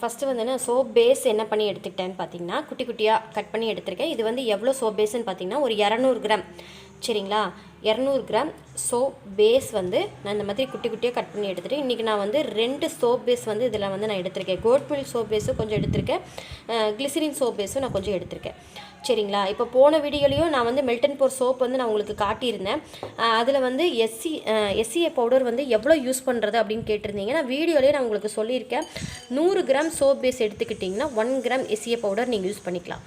First வந்து நான் soap base என்ன பண்ணி எடுத்துக்கிட்டேன்னு பார்த்தீங்கன்னா, குட்டி குட்டியாக கட் பண்ணி எடுத்திருக்கேன். இது வந்து எவ்வளோ சோப் பேஸ்ன்னு பார்த்தீங்கன்னா, ஒரு 200 கிராம் சரிங்களா. 200 கிராம் சோப் பேஸ் வந்து நான் இந்த மாதிரி குட்டி குட்டியாக கட் பண்ணி எடுத்துகிட்டு, இன்றைக்கி நான் வந்து 2 சோப் பேஸ் வந்து இதில் வந்து நான் எடுத்திருக்கேன். கோட் மில்க் சோப் பேஸும் கொஞ்சம் எடுத்திருக்கேன், கிளிசரின் சோப் பேஸும் நான் கொஞ்சம் எடுத்திருக்கேன் சரிங்களா. இப்போ போன வீடியோலையும் நான் வந்து மெல்ட் அண்ட் போர் சோப் வந்து நான் உங்களுக்கு காட்டியிருந்தேன். அதில் வந்து எஸ்சிஏ பவுடர் வந்து எவ்வளோ யூஸ் பண்ணுறது அப்படின்னு கேட்டிருந்தீங்க. நான் வீடியோலேயே நான் உங்களுக்கு சொல்லியிருக்கேன். 100 கிராம் சோப் பேஸ் எடுத்துக்கிட்டிங்கன்னா 1 கிராம் எஸ்சிஏ பவுடர் நீங்கள் யூஸ் பண்ணிக்கலாம்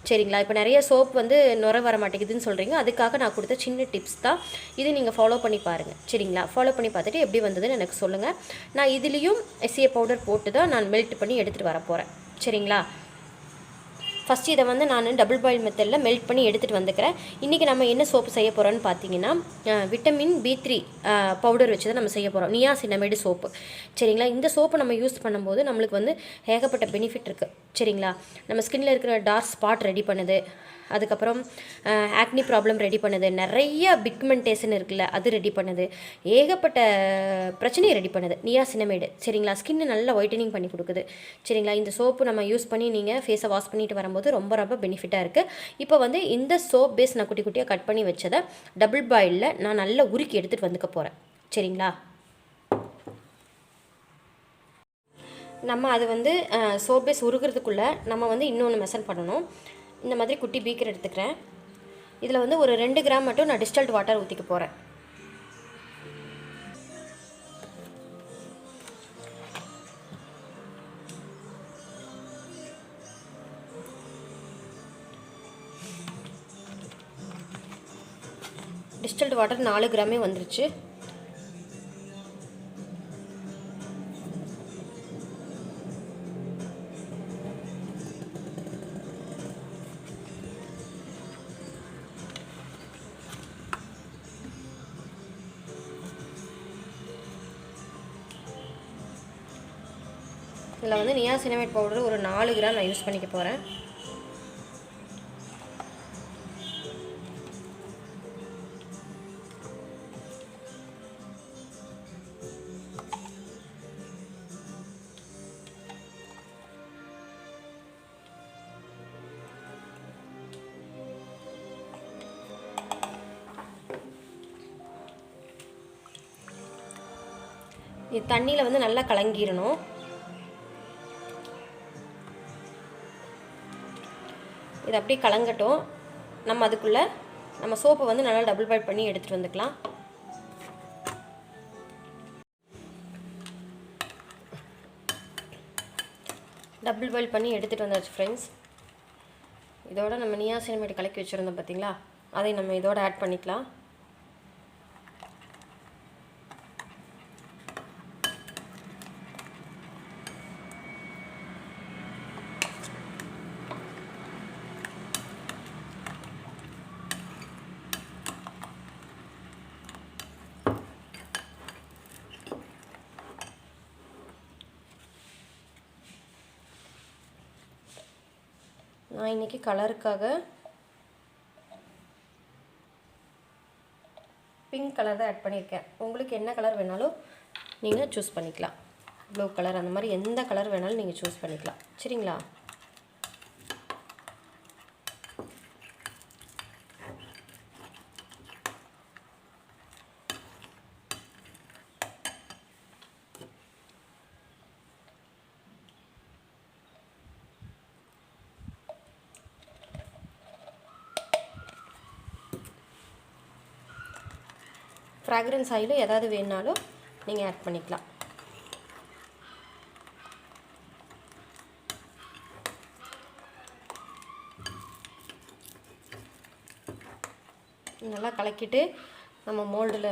சரிங்களா. இப்போ நிறைய சோப் வந்து நுர வர மாட்டேங்குதுன்னு சொல்கிறீங்க, அதுக்காக நான் கொடுத்த சின்ன டிப்ஸ் தான் இது. நீங்கள் ஃபாலோ பண்ணி பாருங்கள் சரிங்களா. ஃபாலோ பண்ணி பார்த்துட்டு எப்படி வந்ததுன்னு எனக்கு சொல்லுங்கள். நான் இதுலேயும் எஸ்சிஏ பவுடர் போட்டு தான் நான் மெல்ட் பண்ணி எடுத்துகிட்டு வர போகிறேன் சரிங்களா. ஃபஸ்ட்டு இதை வந்து நான் டபுள் பாயில் மெத்தடில் மெல்ட் பண்ணி எடுத்துகிட்டு வந்துக்கிறேன். இன்றைக்கி நம்ம என்ன சோப்பு செய்ய போகிறோன்னு பார்த்தீங்கன்னா, விட்டமின் B3 பவுடர் வச்சு தான் நம்ம செய்ய போகிறோம். நியாசினமைடு சோப்பு சரிங்களா. இந்த சோப்பு நம்ம யூஸ் பண்ணும்போது நம்மளுக்கு வந்து ஏகப்பட்ட பெனிஃபிட் இருக்குது சரிங்களா. நம்ம ஸ்கின்னில் இருக்கிற டார்க் ஸ்பாட் ரெடி பண்ணுது, அதுக்கப்புறம் ஆக்னி ப்ராப்ளம் ரெடி பண்ணுது, நிறைய பிக்மெண்டேஷன் இருக்குல்ல அது ரெடி பண்ணுது, ஏகப்பட்ட பிரச்சனையை ரெடி பண்ணுது நியாசினமைடு சரிங்களா. ஸ்கின்னு நல்லா ஒயிட்டனிங் பண்ணி கொடுக்குது சரிங்களா. இந்த சோப்பு நம்ம யூஸ் பண்ணி நீங்கள் ஃபேஸை வாஷ் பண்ணிட்டு வரும்போது ரொம்ப ரொம்ப பெனிஃபிட்டாக இருக்குது. இப்போ வந்து இந்த சோப் பேஸ் நான் குட்டி குட்டியாக கட் பண்ணி வச்சதை டபுள் பாயிலில் நான் நல்லா உருக்கி எடுத்துகிட்டு வந்துக்க போகிறேன் சரிங்களா. நம்ம அது வந்து சோப் பேஸ் உருகிறதுக்குள்ளே நம்ம வந்து இன்னொன்று மெஷர் பண்ணணும். இந்த மாதிரி குட்டி பீக்கர் எடுத்துக்கிறேன். இதில் வந்து ஒரு 2 கிராம் மட்டும் நான் டிஸ்டில்டு வாட்டர் ஊற்றிக்க போகிறேன். டிஸ்டில்டு வாட்டர் 4 கிராமே வந்துருச்சு. இதில் வந்து நியாசினமைட் பவுடர் ஒரு 4 கிராம் நான் யூஸ் பண்ணிக்க போகிறேன். இது தண்ணியில் வந்து நல்லா கலங்கிடணும். இது அப்படியே கலங்கட்டும். நம்ம அதுக்குள்ளே நம்ம சோப்பை வந்து நல்லா டபுள் பாயில் பண்ணி எடுத்துகிட்டு வந்துக்கலாம். டபுள் பாயில் பண்ணி எடுத்துகிட்டு வந்தாச்சு ஃப்ரெண்ட்ஸ். இதோட நம்ம நியாசினமைடு கலக்கி வச்சுருந்தோம் பார்த்தீங்களா, அதை நம்ம இதோட ஆட் பண்ணிக்கலாம். நான் இன்றைக்கி கலருக்காக பிங்க் கலர் தான் ஆட் பண்ணியிருக்கேன். உங்களுக்கு என்ன கலர் வேணாலும் நீங்கள் சூஸ் பண்ணிக்கலாம். ப்ளூ கலர் அந்த மாதிரி எந்த கலர் வேணாலும் நீங்கள் சூஸ் பண்ணிக்கலாம் சரிங்களா. ஃப்ராக்ரன்ஸ் ஆயிலும் ஏதாவது வேணுனாலும் நீங்கள் ஆட் பண்ணிக்கலாம். நல்லா கலக்கிட்டு நம்ம மோல்டில்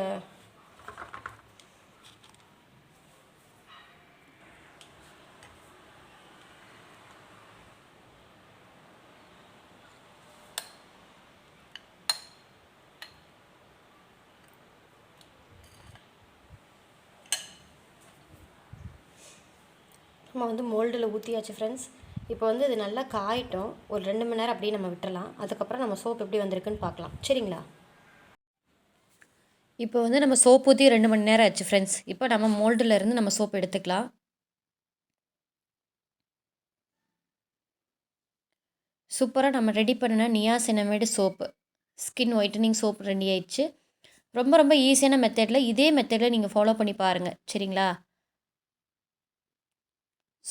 நம்ம வந்து மோல்டில் ஊற்றியாச்சு ஃப்ரெண்ட்ஸ். இப்போ வந்து இது நல்லா காயிட்டோம். ஒரு 2 மணி நேரம் அப்படியே நம்ம விட்டுறலாம். அதுக்கப்புறம் நம்ம சோப் எப்படி வந்திருக்குன்னு பார்க்கலாம் சரிங்களா. இப்போ வந்து நம்ம சோப் ஊற்றி 2 மணி நேரம் ஆச்சு ஃப்ரெண்ட்ஸ். இப்போ நம்ம மோல்டில் இருந்து நம்ம சோப் எடுத்துக்கலாம். சூப்பராக நம்ம ரெடி பண்ணின niacinamide soap skin whitening soap ready ஆயிடுச்சு. ரொம்ப ரொம்ப ஈஸியான மெத்தடில் இதே மெத்தடில் நீங்கள் ஃபாலோ பண்ணி பாருங்கள். சரிங்களா?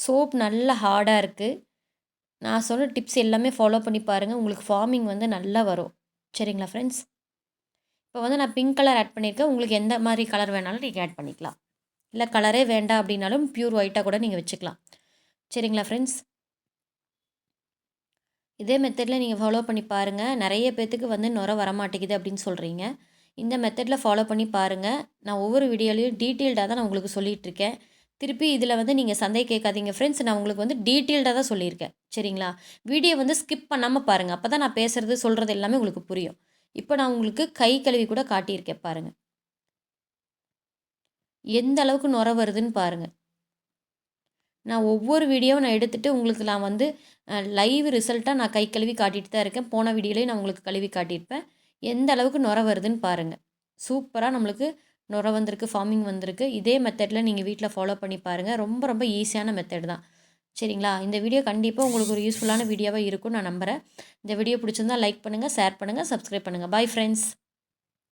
சோப் நல்லா ஹார்டாக இருக்குது. நான் சொன்ன டிப்ஸ் எல்லாமே ஃபாலோ பண்ணி பாருங்கள். உங்களுக்கு ஃபார்மிங் வந்து நல்லா வரும். சரிங்களா ஃப்ரெண்ட்ஸ்? இப்போ வந்து நான் பிங்க் கலர் ஆட் பண்ணியிருக்கேன். உங்களுக்கு எந்த மாதிரி கலர் வேணாலும் நீங்கள் ஆட் பண்ணிக்கலாம். இல்லை கலரே வேண்டாம் அப்படின்னாலும் பியூர் ஒயிட்டாக கூட நீங்கள் வச்சுக்கலாம். சரிங்களா ஃப்ரெண்ட்ஸ்? இதே மெத்தடில் நீங்கள் ஃபாலோ பண்ணி பாருங்கள். நிறைய பேர்த்துக்கு வந்து நுரை வரமாட்டேங்குது அப்படின்னு சொல்கிறீங்க. இந்த மெத்தடில் ஃபாலோ பண்ணி பாருங்கள். நான் ஒவ்வொரு வீடியோலையும் டீட்டெயில்டாக தான் நான் உங்களுக்கு சொல்லிகிட்ருக்கேன். திருப்பி இதில் வந்து நீங்கள் சந்தேகம் கேட்காதீங்க ஃப்ரெண்ட்ஸ். நான் உங்களுக்கு வந்து டீட்டெயில்டாக தான் சொல்லியிருக்கேன். சரிங்களா? வீடியோ வந்து ஸ்கிப் பண்ணாமல் பாருங்கள். அப்போ தான் நான் பேசுகிறது சொல்கிறது எல்லாமே உங்களுக்கு புரியும். இப்போ நான் உங்களுக்கு கை கழுவி கூட காட்டியிருக்கேன் பாருங்கள். எந்த அளவுக்கு நுரை வருதுன்னு பாருங்கள். நான் ஒவ்வொரு வீடியோவும் நான் எடுத்துகிட்டு உங்களுக்கு நான் வந்து லைவ் ரிசல்ட்டாக நான் கை கழுவி காட்டிட்டு தான் இருக்கேன். போன வீடியோலேயே நான் உங்களுக்கு கழுவி காட்டியிருப்பேன். எந்த அளவுக்கு நுரை வருதுன்னு பாருங்கள். சூப்பராக நம்மளுக்கு நுரை வந்திருக்கு, ஃபார்மிங் வந்திருக்கு. இதே மெத்தடில் நீங்கள் வீட்டில் ஃபாலோ பண்ணி பாருங்கள். ரொம்ப ரொம்ப ஈஸியான மெத்தட் தான். சரிங்களா? இந்த வீடியோ கண்டிப்பாக உங்களுக்கு ஒரு யூஸ்ஃபுல்லான வீடியோவாக இருக்கும்னு நான் நம்புகிறேன். இந்த வீடியோ பிடிச்சிருந்தால் லைக் பண்ணுங்கள், ஷேர் பண்ணுங்கள், சப்ஸ்கிரைப் பண்ணுங்கள். Bye friends.